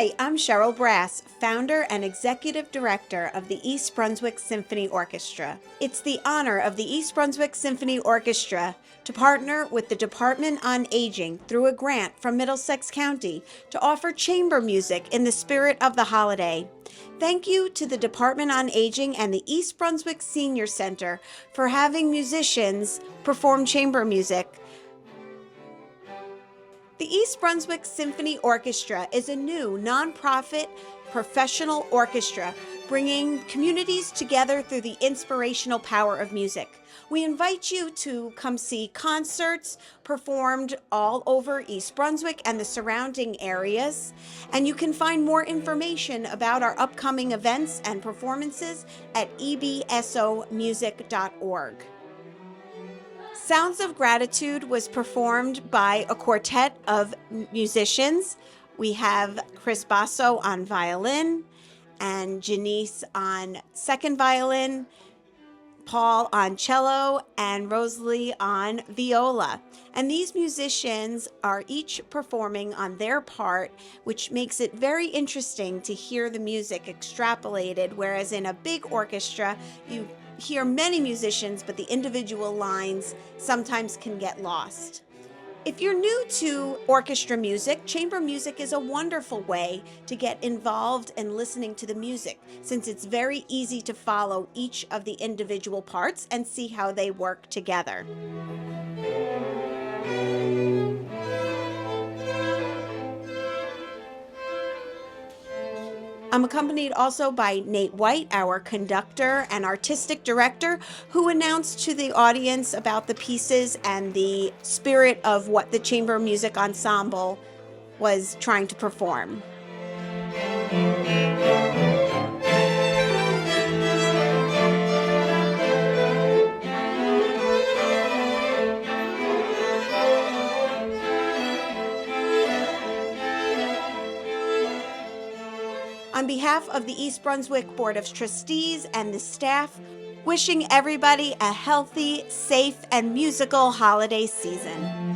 Hi, I'm Cheryl Brass, founder and executive director of the East Brunswick Symphony Orchestra. It's the honor of the East Brunswick Symphony Orchestra to partner with the Department on Aging through a grant from Middlesex County to offer chamber music in the spirit of the holiday. Thank you to the Department on Aging and the East Brunswick Senior Center for having musicians perform chamber music. The East Brunswick Symphony Orchestra is a new nonprofit professional orchestra bringing communities together through the inspirational power of music. We invite you to come see concerts performed all over East Brunswick and the surrounding areas, and you can find more information about our upcoming events and performances at ebsomusic.org. Sounds of Gratitude was performed by a quartet of musicians. We have Chris Basso on violin and Janice on second violin, Paul on cello, and Rosalie on viola. And these musicians are each performing on their part, which makes it very interesting to hear the music extrapolated, whereas in a big orchestra, you hear many musicians, but the individual lines sometimes can get lost. If you're new to orchestra music, chamber music is a wonderful way to get involved in listening to the music, since it's very easy to follow each of the individual parts and see how they work together. I'm accompanied also by Nate White, our conductor and artistic director, who announced to the audience about the pieces and the spirit of what the chamber music ensemble was trying to perform. On behalf of the East Brunswick Board of Trustees and the staff, wishing everybody a healthy, safe, and musical holiday season.